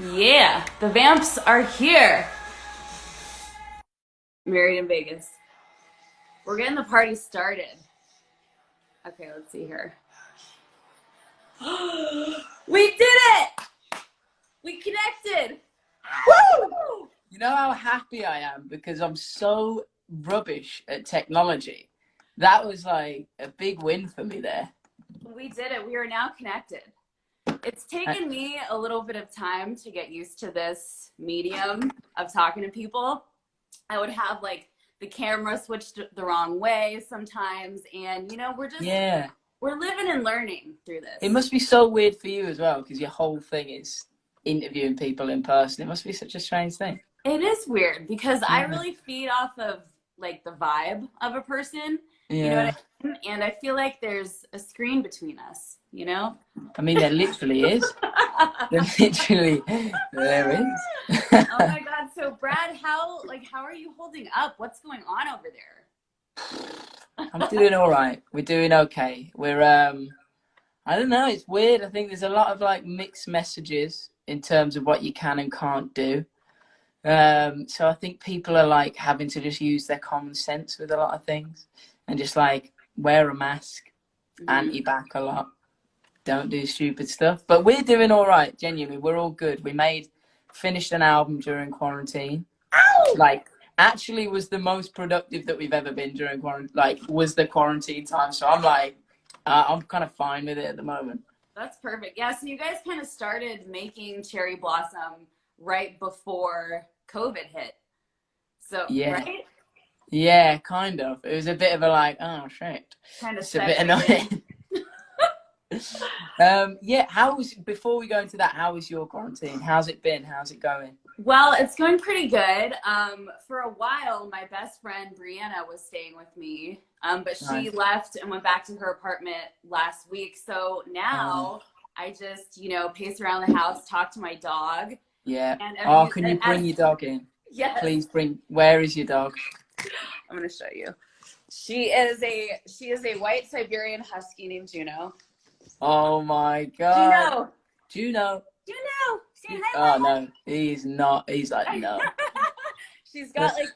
Yeah, the Vamps are here. Married in Vegas. We're getting the party started. Okay, let's see here. We did it! We connected! Woo! You know how happy I am because I'm so rubbish at technology. That was like a big win for me there. We did it. We are now connected. It's taken me a little bit of time to get used to this medium of talking to people. I would have like the camera switched the wrong way sometimes, and you know, we're living and learning through this. It must be so weird for you as well because your whole thing is interviewing people in person. It must be such a strange thing. It is weird because I really feed off of like the vibe of a person. You know what I mean? And I feel like there's a screen between us, you know? I mean, there literally is. There literally, there is. Oh my God. So Brad, how are you holding up? What's going on over there? I'm doing all right. We're doing okay. We're, I don't know. It's weird. I think there's a lot of like mixed messages in terms of what you can and can't do. So I think people are like having to just use their common sense with a lot of things. And just like wear a mask, anti-back a lot, don't do stupid stuff. But we're doing all right, genuinely. We're all good. Finished an album during quarantine. Ow! Like actually was the most productive that we've ever been during quarantine. Like was the quarantine time. So I'm like, I'm kind of fine with it at the moment. That's perfect. Yeah. So you guys kind of started making Cherry Blossom right before COVID hit. So yeah. Right? Yeah, kind of. It was a bit of a like, oh shit. Kind of it's a bit annoying. Yeah, before we go into that, how was your quarantine? How's it been? How's it going? Well, it's going pretty good. For a while, my best friend Brianna was staying with me, but she left and went back to her apartment last week. So now I just, you know, pace around the house, talk to my dog. Yeah. And, can you bring your dog in? Yes. Please where is your dog? I'm going to show you. She is a white Siberian Husky named Juno. Oh my God. Juno. Say hi. Oh no, he's not. He's like, no. She's got like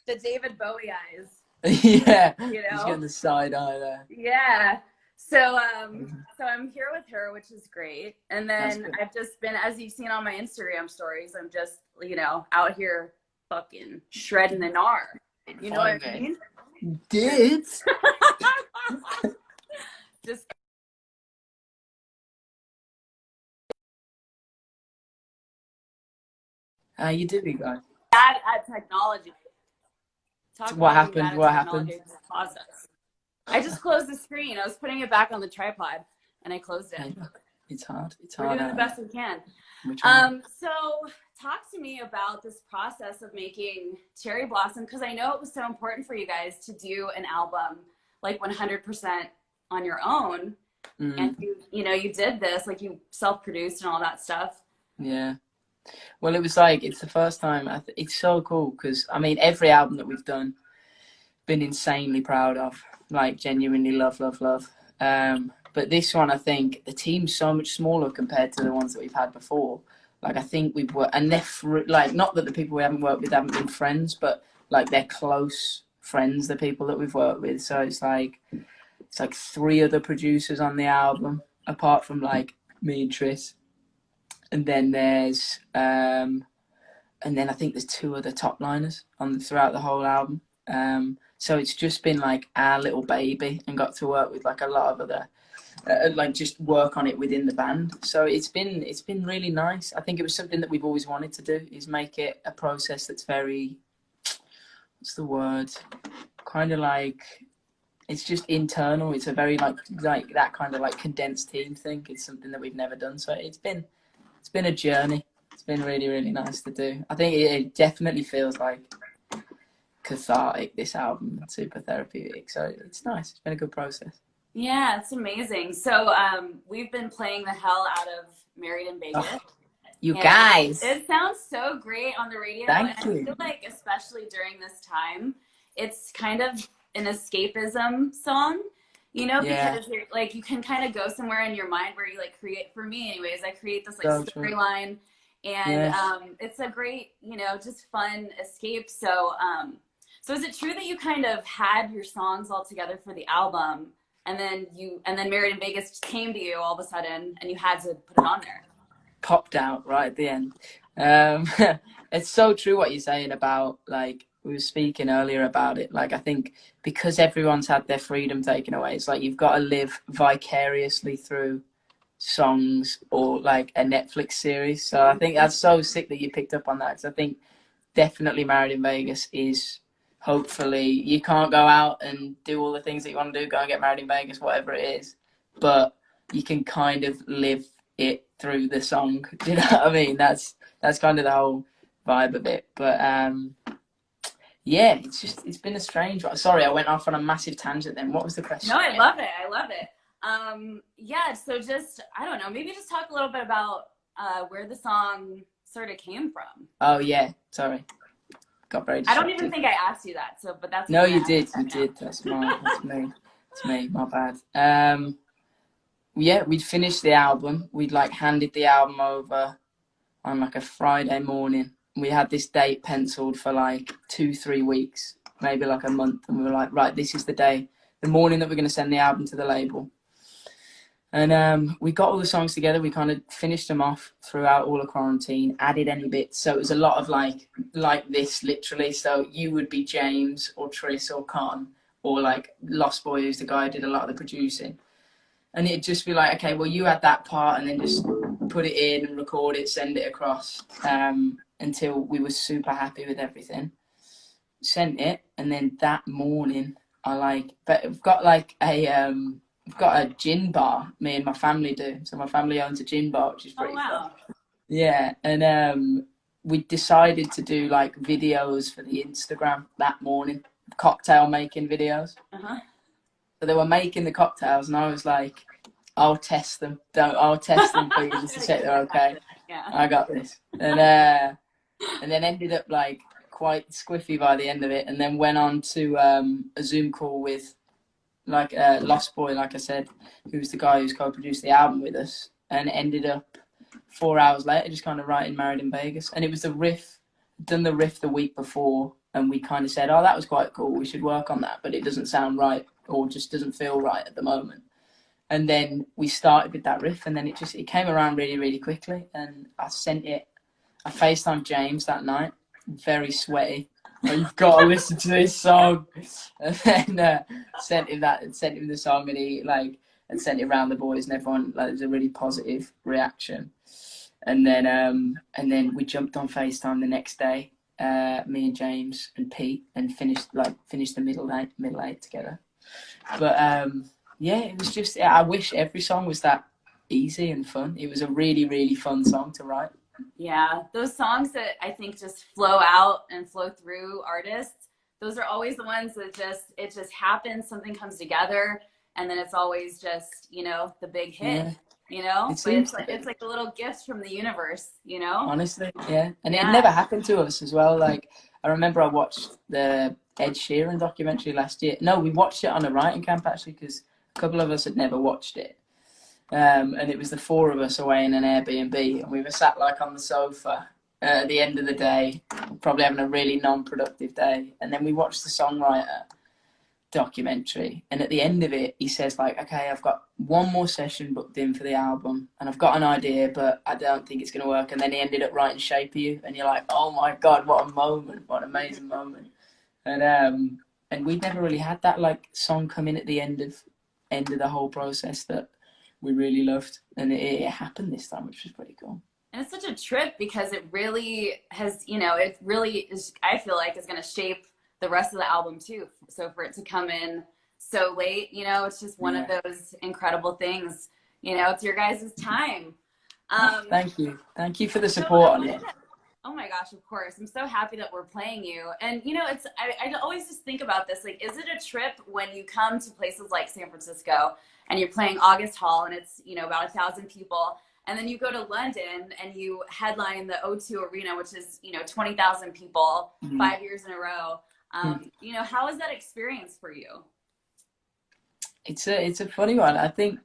the David Bowie eyes. Yeah. You know? He's got the side eye there. Yeah. So I'm here with her, which is great. And then I've just been, as you've seen on my Instagram stories, I'm just, you know, out here fucking shredding the gnar. You know what I mean? Did. Just. How you doing, guys? Bad at technology. What happened? I just closed the screen. I was putting it back on the tripod, and I closed it. It's hard. We're doing the best we can. So talk to me about this process of making Cherry Blossom, because I know it was so important for you guys to do an album like 100% on your own. And you did this, like you self-produced and all that stuff. Yeah. Well, it was like, it's the first time. It's so cool because, I mean, every album that we've done, been insanely proud of, like genuinely love. But this one, I think the team's so much smaller compared to the ones that we've had before. Like, I think we've worked, and they're like, not that the people we haven't worked with haven't been friends, but like they're close friends, the people that we've worked with. So it's like 3 other producers on the album, apart from like me and Tris. And then there's, and then I think there's 2 other top liners throughout the whole album. So it's just been like our little baby, and got to work with like a lot of other, like just work on it within the band. So it's been really nice. I think it was something that we've always wanted to do, is make it a process that's very, what's the word? Kind of like, it's just internal. It's a very like that kind of like condensed team thing. It's something that we've never done. So it's been a journey. It's been really, really nice to do. I think it definitely feels like cathartic, this album, super therapeutic. So it's nice. It's been a good process. Yeah, it's amazing. So we've been playing the hell out of Married in Vegas. Oh, you guys. It sounds so great on the radio. Thank you. I feel like especially during this time, it's kind of an escapism song. You know, because you're, like, you can kind of go somewhere in your mind where you like create, for me anyways, I create this like storyline, And it's a great, you know, just fun escape. So so is it true that you kind of had your songs all together for the album, and then Married in Vegas came to you all of a sudden and you had to put it on there? Popped out right at the end. It's so true what you're saying about, like, we were speaking earlier about it. Like, I think because everyone's had their freedom taken away, it's like you've got to live vicariously through songs or like a Netflix series. So I think that's so sick that you picked up on that, because I think definitely Married in Vegas is, hopefully, you can't go out and do all the things that you want to do, go and get married in Vegas, whatever it is, but you can kind of live it through the song. Do you know what I mean? That's kind of the whole vibe of it. But yeah, it's been a strange one. Sorry, I went off on a massive tangent then. What was the question? No, I love it. Yeah, so just, I don't know, maybe just talk a little bit about where the song sort of came from. Oh yeah, sorry, got very distracted. I don't even think I asked you that, so, but that's no, you did. That's me, my bad. Yeah, we'd finished the album. We'd like handed the album over on like a Friday morning. We had this date penciled for like 2-3 weeks, maybe like a month, and we were like, right, this is the day, the morning that we're going to send the album to the label. And we got all the songs together. We kind of finished them off throughout all of quarantine, added any bits. So it was a lot of like this, literally. So you would be James or Tris or Con, or like Lost Boy, who's the guy who did a lot of the producing. And it'd just be like, okay, well, you add that part and then just put it in and record it, send it across, until we were super happy with everything. Sent it, and then that morning, I've got a gin bar, me and my family do. So my family owns a gin bar, which is pretty fun. Yeah, and we decided to do like videos for the Instagram that morning, cocktail making videos. So they were making the cocktails, and I was like, I'll test them. I'll test them for you just to check they're okay. Yeah. I got this. And then ended up like quite squiffy by the end of it, and then went on to a Zoom call with like Lost Boy, like I said, who's the guy who's co-produced the album with us, and ended up 4 hours later just kind of writing Married in Vegas. And it was the riff, done the riff the week before, and we kind of said, oh, that was quite cool, we should work on that, but it doesn't sound right, or just doesn't feel right at the moment. And then we started with that riff, and then it came around really, really quickly, and I FaceTimed James that night, very sweaty. Oh, you've got to listen to this song. And then sent him the song, and he and sent it around the boys, and everyone, like, it was a really positive reaction. And then we jumped on FaceTime the next day, me and James and Pete, and finished the middle eight together. But yeah, it was just, I wish every song was that easy and fun. It was a really, really fun song to write. Yeah, those songs that I think just flow out and flow through artists, those are always the ones that it just happens, something comes together, and then it's always just, you know, the big hit. Yeah. You know, it's like a little gift from the universe, you know? Honestly, yeah. And it never happened to us as well. Like, I remember I watched the Ed Sheeran documentary last year. No, we watched it on a writing camp, actually, because a couple of us had never watched it. And it was the four of us away in an Airbnb, and we were sat like on the sofa at the end of the day, probably having a really non-productive day. And then we watched the songwriter documentary, and at the end of it he says, like, okay, I've got one more session booked in for the album, and I've got an idea, but I don't think it's going to work. And then he ended up writing Shape of You, and you're like, oh my god, what a moment, what an amazing moment. And we'd never really had that like song come in at the end of the whole process that we really loved, and it happened this time, which was pretty cool. And it's such a trip, because it really has, you know, it really is, I feel like, is going to shape the rest of the album too. So for it to come in so late, you know, it's just one of those incredible things. You know, it's your guys' time. Thank you for the support on it. Oh my gosh, of course. I'm so happy that we're playing you. And you know, it's I always just think about this, like, is it a trip when you come to places like San Francisco and you're playing August Hall, and it's, you know, about 1,000 people, and then you go to London and you headline the O2 Arena, which is, you know, 20,000 people 5 years in a row. You know, how is that experience for you? It's a funny one. I think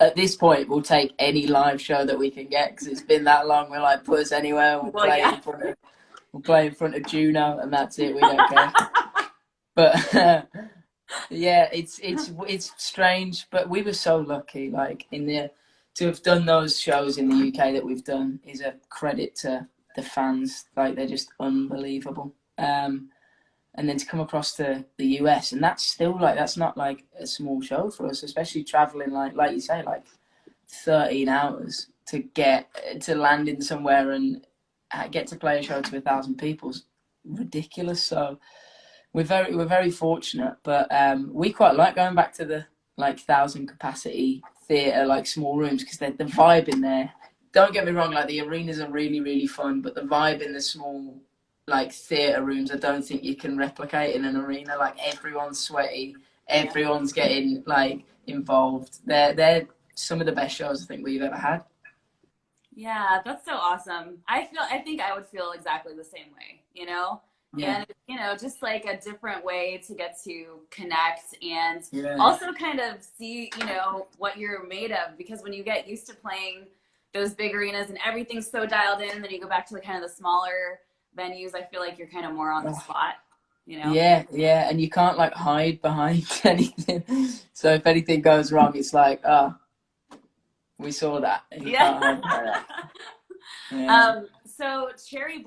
at this point, we'll take any live show that we can get because it's been that long. We're like, put us anywhere. We'll play in front of Juno, and that's it. We don't care. But yeah, it's strange. But we were so lucky. Like to have done those shows in the UK that we've done is a credit to the fans. Like they're just unbelievable. And then to come across to the US, and that's not like a small show for us, especially traveling like you say, like 13 hours to get to land in somewhere and get to play a show to 1,000 people's ridiculous. So we're very fortunate, but we quite like going back to the like 1,000 capacity theatre, like small rooms, because the vibe in there. Don't get me wrong, like the arenas are really, really fun, but the vibe in the small like theatre rooms, I don't think you can replicate in an arena. Like everyone's sweaty, everyone's getting like involved. They're some of the best shows I think we've ever had. Yeah, that's so awesome. I think I would feel exactly the same way, you know? Yeah. And, you know, just like a different way to get to connect and also kind of see, you know, what you're made of. Because when you get used to playing those big arenas and everything's so dialed in, then you go back to the kind of the smaller venues, I feel like you're kind of more on the spot, you know? Yeah, and you can't like hide behind anything. So if anything goes wrong, it's like, oh, we saw that. You can't hide behind that. Yeah. So Cherry